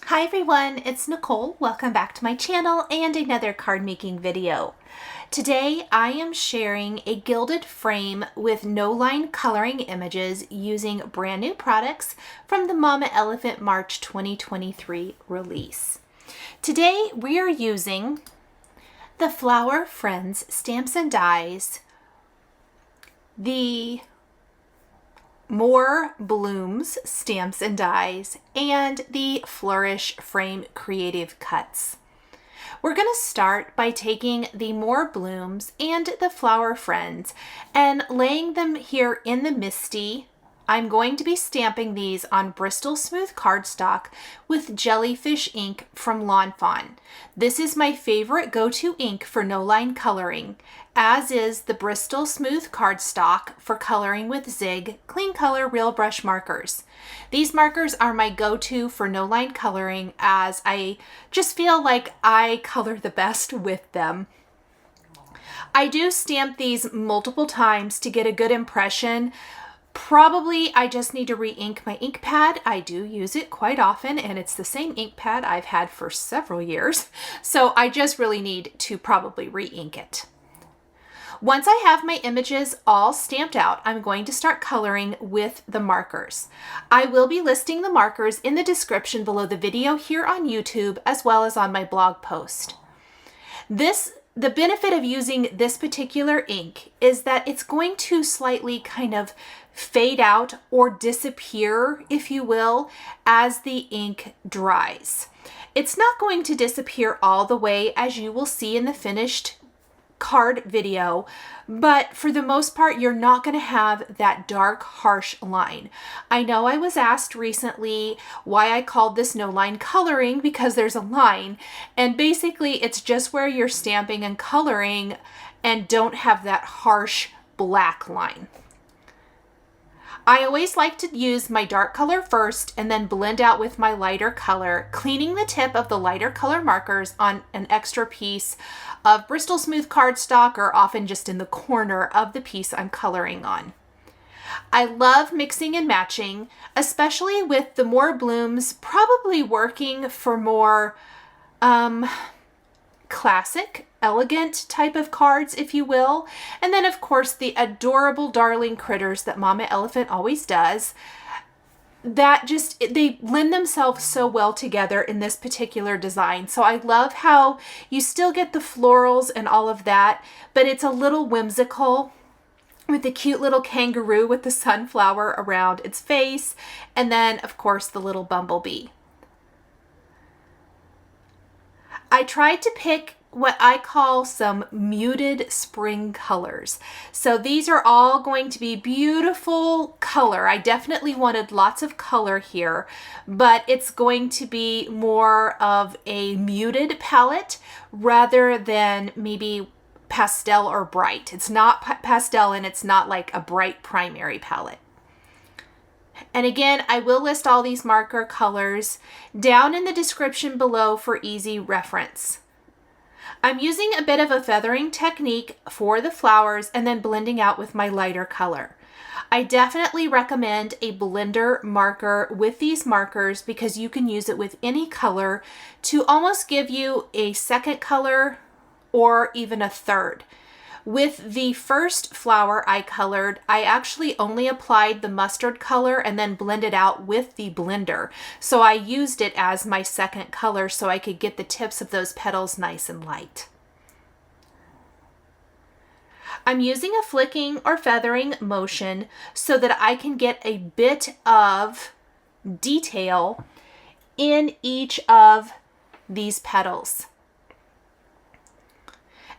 Hi everyone, it's Nicole. Welcome back to my channel and another card making video. Today I am sharing a gilded frame with no line coloring images using brand new products from the Mama Elephant March 2023 release. Today we are using the Flower Friends Stamps and Dies, the More Blooms Stamps and Dies, and the Flourish Frame Creative Cuts. We're going to start by taking the More Blooms and the Flower Friends and laying them here in the MISTI. I'm going to be stamping these on Bristol Smooth cardstock with Jellyfish ink from Lawn Fawn. This is my favorite go-to ink for no line coloring, as is the Bristol Smooth cardstock for coloring with Zig Clean Color Real Brush markers. These markers are my go-to for no line coloring, as I just feel like I color the best with them. I do stamp these multiple times to get a good impression. Probably I just need to re-ink my ink pad. I do use it quite often, and it's the same ink pad I've had for several years. So I just really need to probably re-ink it. Once I have my images all stamped out, I'm going to start coloring with the markers. I will be listing the markers in the description below the video here on YouTube, as well as on my blog post. The benefit of using this particular ink is that it's going to slightly kind of fade out or disappear, if you will, as the ink dries. It's not going to disappear all the way, as you will see in the finished card video, but for the most part, you're not going to have that dark, harsh line. I know I was asked recently why I called this no line coloring, because there's a line, and basically it's just where you're stamping and coloring and don't have that harsh black line. I always like to use my dark color first and then blend out with my lighter color, cleaning the tip of the lighter color markers on an extra piece of Bristol Smooth cardstock, or often just in the corner of the piece I'm coloring on. I love mixing and matching, especially with the More Blooms probably working for more classic, elegant type of cards, if you will. And then of course the adorable darling critters that Mama Elephant always does, that just, they lend themselves so well together in this particular design. So I love how you still get the florals and all of that, but it's a little whimsical with the cute little kangaroo with the sunflower around its face, and then of course the little bumblebee. I tried to pick what I call some muted spring colors. So these are all going to be beautiful color. I definitely wanted lots of color here, but it's going to be more of a muted palette rather than maybe pastel or bright. It's not pastel, and it's not like a bright primary palette. And again, I will list all these marker colors down in the description below for easy reference. I'm using a bit of a feathering technique for the flowers and then blending out with my lighter color. I definitely recommend a blender marker with these markers, because you can use it with any color to almost give you a second color or even a third. With the first flower I colored, I actually only applied the mustard color and then blended out with the blender. So I used it as my second color so I could get the tips of those petals nice and light. I'm using a flicking or feathering motion so that I can get a bit of detail in each of these petals.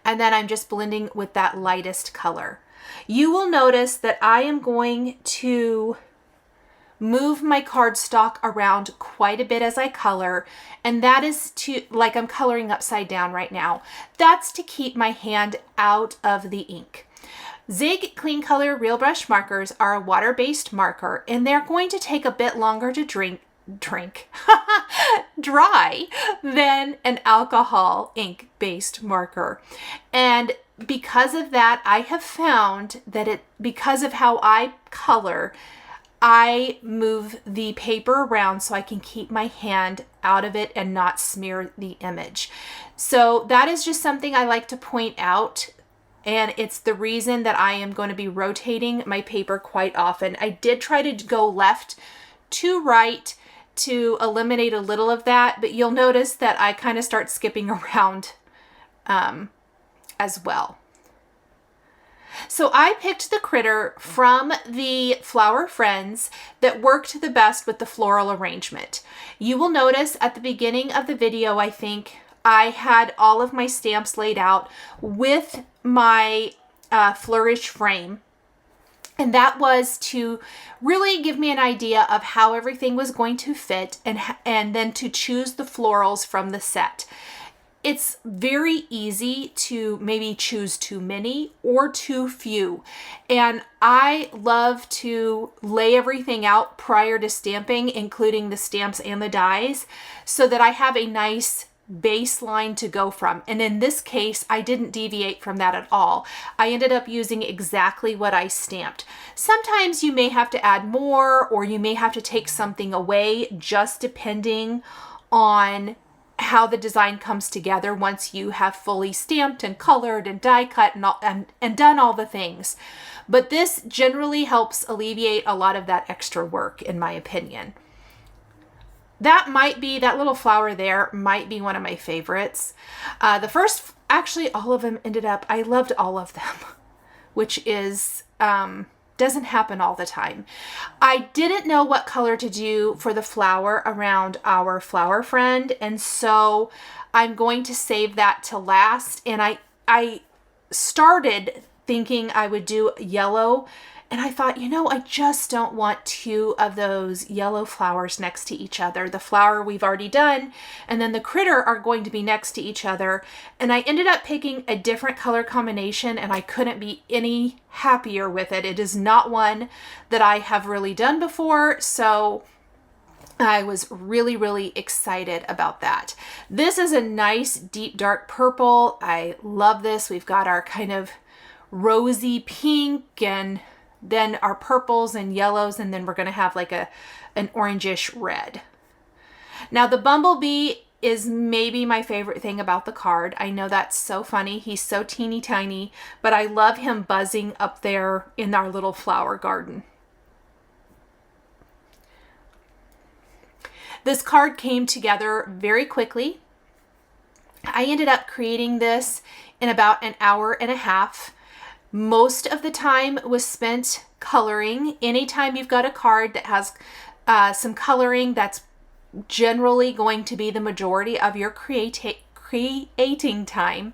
And then I'm just blending with that lightest color. You will notice that I am going to move my cardstock around quite a bit as I color, and that is to, like I'm coloring upside down right now, that's to keep my hand out of the ink. Zig Clean Color Real Brush markers are a water-based marker, and they're going to take a bit longer to dry than an alcohol ink-based marker. And because of that, I have found that because of how I color, I move the paper around so I can keep my hand out of it and not smear the image. So that is just something I like to point out. And it's the reason that I am going to be rotating my paper quite often. I did try to go left to right to eliminate a little of that, but you'll notice that I kind of start skipping around as well. So I picked the critter from the Flower Friends that worked the best with the floral arrangement. You will notice at the beginning of the video, I think, I had all of my stamps laid out with my Flourish frame. And that was to really give me an idea of how everything was going to fit and then to choose the florals from the set. It's very easy to maybe choose too many or too few. And I love to lay everything out prior to stamping, including the stamps and the dies, so that I have a nice baseline to go from. And in this case, I didn't deviate from that at all. I ended up using exactly what I stamped. Sometimes you may have to add more, or you may have to take something away, just depending on how the design comes together once you have fully stamped and colored and die cut and done all the things. But this generally helps alleviate a lot of that extra work, in my opinion. That little flower there might be one of my favorites. The first, actually all of them ended up, I loved all of them, which is, doesn't happen all the time. I didn't know what color to do for the flower around our flower friend, and so I'm going to save that to last. And I started thinking I would do yellow, and I thought, I just don't want two of those yellow flowers next to each other. The flower we've already done, and then the critter are going to be next to each other. And I ended up picking a different color combination, and I couldn't be any happier with it. It is not one that I have really done before, so I was really, really excited about that. This is a nice deep dark purple. I love this. We've got our kind of rosy pink and then our purples and yellows, and then we're going to have like an orangish red. Now the bumblebee is maybe my favorite thing about the card. I know that's so funny. He's so teeny tiny, but I love him buzzing up there in our little flower garden. This card came together very quickly. I ended up creating this in about an hour and a half. Most of the time was spent coloring. Anytime you've got a card that has some coloring, that's generally going to be the majority of your creating time.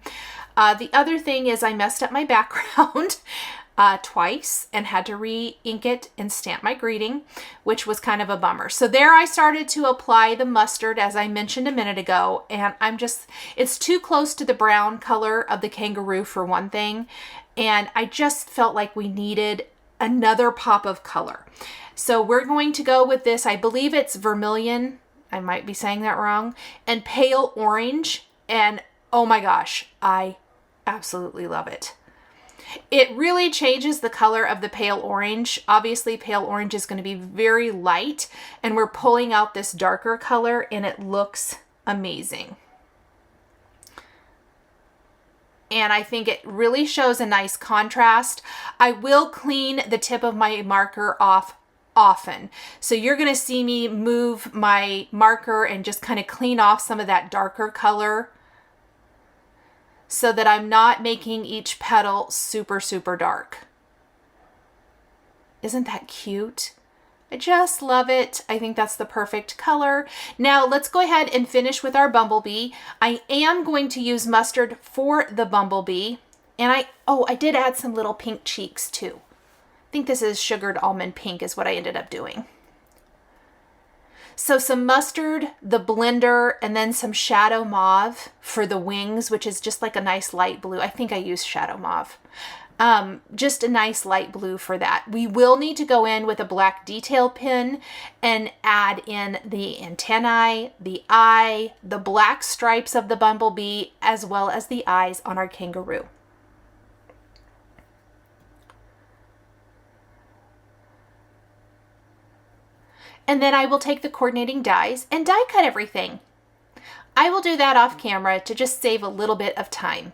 The other thing is I messed up my background twice and had to re-ink it and stamp my greeting, which was kind of a bummer. So there I started to apply the mustard, as I mentioned a minute ago, and it's too close to the brown color of the kangaroo for one thing, and I just felt like we needed another pop of color. So we're going to go with this. I believe it's vermilion. I might be saying that wrong. And pale orange. And oh my gosh, I absolutely love it. It really changes the color of the pale orange. Obviously, pale orange is going to be very light, and we're pulling out this darker color, and it looks amazing. And I think it really shows a nice contrast. I will clean the tip of my marker off often. So you're going to see me move my marker and just kind of clean off some of that darker color so that I'm not making each petal super, super dark. Isn't that cute? I just love it. I think that's the perfect color. Now let's go ahead and finish with our bumblebee. I am going to use mustard for the bumblebee. And I did add some little pink cheeks too. I think this is sugared almond pink is what I ended up doing. So some mustard, the blender, and then some shadow mauve for the wings, which is just like a nice light blue. I think I used shadow mauve. Just a nice light blue for that. We will need to go in with a black detail pen and add in the antennae, the eye, the black stripes of the bumblebee, as well as the eyes on our kangaroo. And then I will take the coordinating dies and die cut everything. I will do that off camera to just save a little bit of time.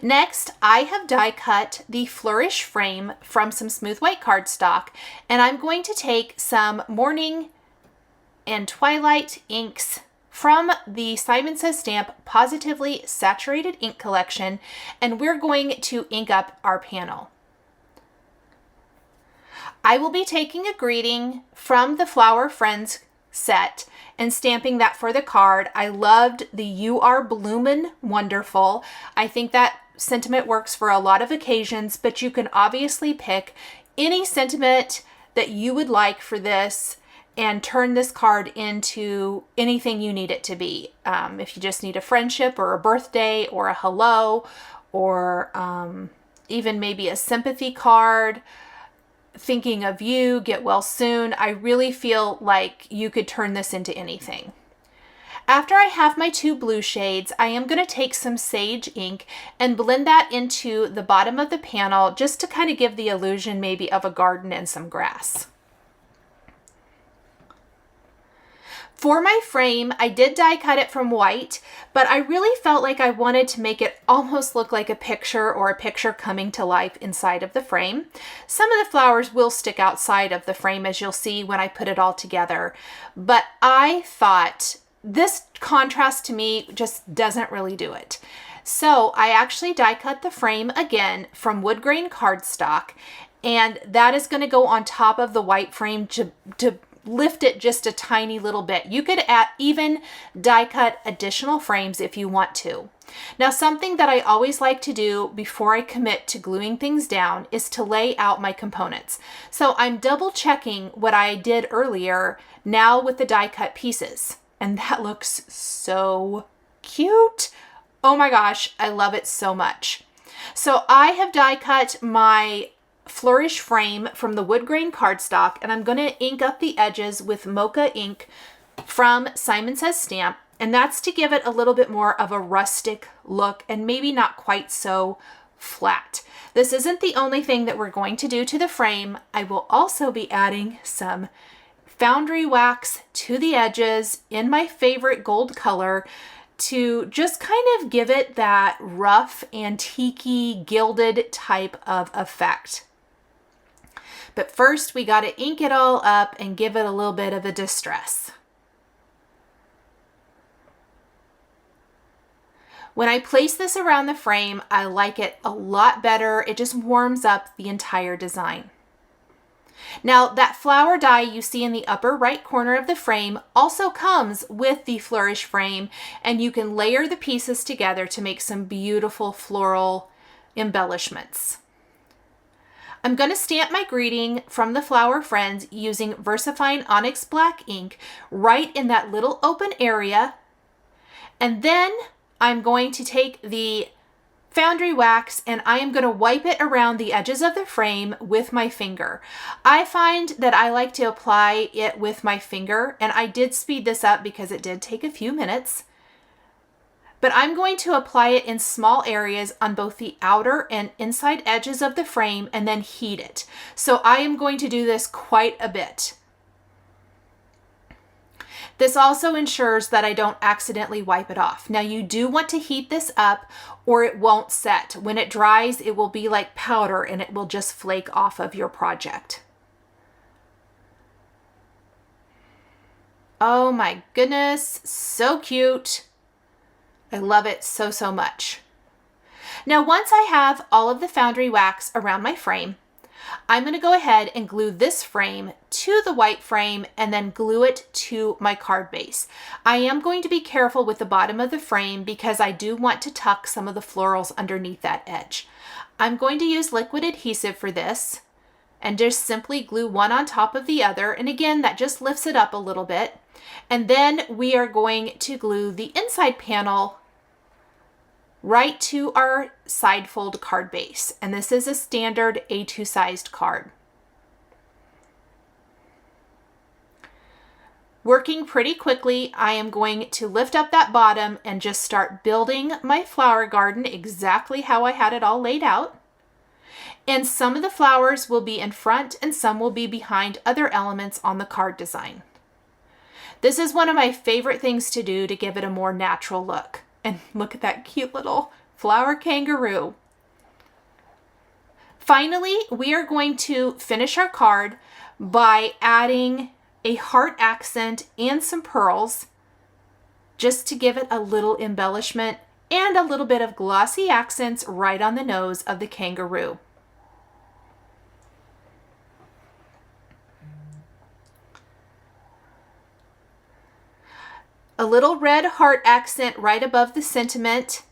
Next, I have die cut the Flourish frame from some smooth white cardstock, and I'm going to take some Morning and Twilight inks from the Simon Says Stamp Positively Saturated Ink Collection, and we're going to ink up our panel. I will be taking a greeting from the Flower Friends set and stamping that for the card. I loved the "You Are Bloomin' Wonderful." I think that sentiment works for a lot of occasions, but you can obviously pick any sentiment that you would like for this and turn this card into anything you need it to be. If you just need a friendship or a birthday or a hello, or even maybe a sympathy card, thinking of you, get well soon. I really feel like you could turn this into anything. After I have my two blue shades, I am going to take some sage ink and blend that into the bottom of the panel just to kind of give the illusion maybe of a garden and some grass. For my frame, I did die cut it from white, but I really felt like I wanted to make it almost look like a picture or a picture coming to life inside of the frame. Some of the flowers will stick outside of the frame, as you'll see when I put it all together, but I thought this contrast to me just doesn't really do it. So I actually die cut the frame again from wood grain cardstock, and that is going to go on top of the white frame to lift it just a tiny little bit. You could even die cut additional frames if you want to. Now, something that I always like to do before I commit to gluing things down is to lay out my components. So I'm double checking what I did earlier now with the die cut pieces, and that looks so cute. Oh my gosh, I love it so much. So I have die cut my Flourish frame from the wood grain cardstock, and I'm going to ink up the edges with mocha ink from Simon Says Stamp, and that's to give it a little bit more of a rustic look and maybe not quite so flat. This isn't the only thing that we're going to do to the frame. I will also be adding some foundry wax to the edges in my favorite gold color to just kind of give it that rough, antique-y, gilded type of effect. But first, we got to ink it all up and give it a little bit of a distress. When I place this around the frame, I like it a lot better. It just warms up the entire design. Now, that flower die you see in the upper right corner of the frame also comes with the Flourish frame, and you can layer the pieces together to make some beautiful floral embellishments. I'm going to stamp my greeting from the Flower Friends using VersaFine Onyx Black ink right in that little open area. And then I'm going to take the foundry wax and I am going to wipe it around the edges of the frame with my finger. I find that I like to apply it with my finger, and I did speed this up because it did take a few minutes. But I'm going to apply it in small areas on both the outer and inside edges of the frame and then heat it. So I am going to do this quite a bit. This also ensures that I don't accidentally wipe it off. Now, you do want to heat this up or it won't set. When it dries, it will be like powder and it will just flake off of your project. Oh my goodness, so cute. I love it so, so much. Now, once I have all of the foundry wax around my frame, I'm going to go ahead and glue this frame to the white frame and then glue it to my card base. I am going to be careful with the bottom of the frame because I do want to tuck some of the florals underneath that edge. I'm going to use liquid adhesive for this and just simply glue one on top of the other. And again, that just lifts it up a little bit. And then we are going to glue the inside panel right to our side fold card base. And this is a standard A2 sized card. Working pretty quickly, I am going to lift up that bottom and just start building my flower garden exactly how I had it all laid out. And some of the flowers will be in front and some will be behind other elements on the card design. This is one of my favorite things to do to give it a more natural look. And look at that cute little flower kangaroo. Finally, we are going to finish our card by adding a heart accent and some pearls just to give it a little embellishment and a little bit of glossy accents right on the nose of the kangaroo. A little red heart accent right above the sentiment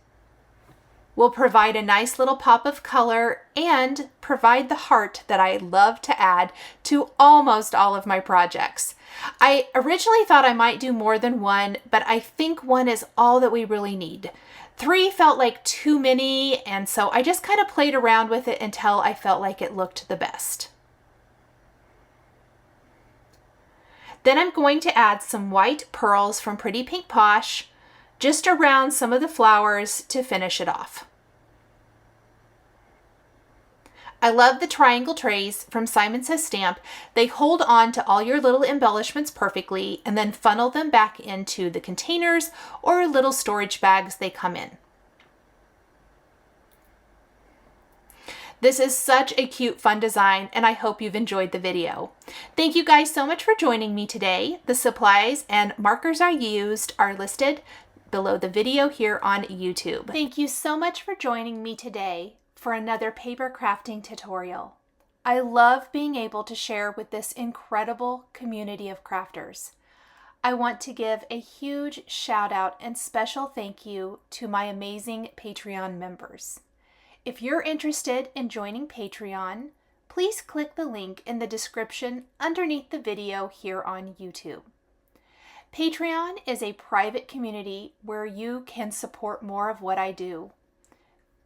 will provide a nice little pop of color and provide the heart that I love to add to almost all of my projects. I originally thought I might do more than one, but I think one is all that we really need. 3 felt like too many, and so I just kind of played around with it until I felt like it looked the best. Then I'm going to add some white pearls from Pretty Pink Posh just around some of the flowers to finish it off. I love the triangle trays from Simon Says Stamp. They hold on to all your little embellishments perfectly and then funnel them back into the containers or little storage bags they come in. This is such a cute, fun design, and I hope you've enjoyed the video. Thank you guys so much for joining me today. The supplies and markers I used are listed below the video here on YouTube. Thank you so much for joining me today for another paper crafting tutorial. I love being able to share with this incredible community of crafters. I want to give a huge shout out and special thank you to my amazing Patreon members. If you're interested in joining Patreon, please click the link in the description underneath the video here on YouTube. Patreon is a private community where you can support more of what I do.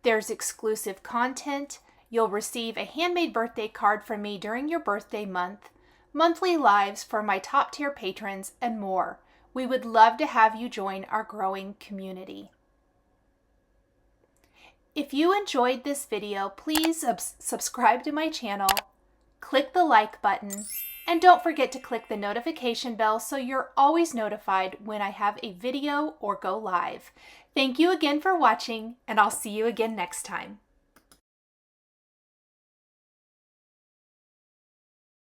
There's exclusive content, you'll receive a handmade birthday card from me during your birthday month, monthly lives for my top tier patrons, and more. We would love to have you join our growing community. If you enjoyed this video, please subscribe to my channel, click the like button, and don't forget to click the notification bell so you're always notified when I have a video or go live. Thank you again for watching, and I'll see you again next time.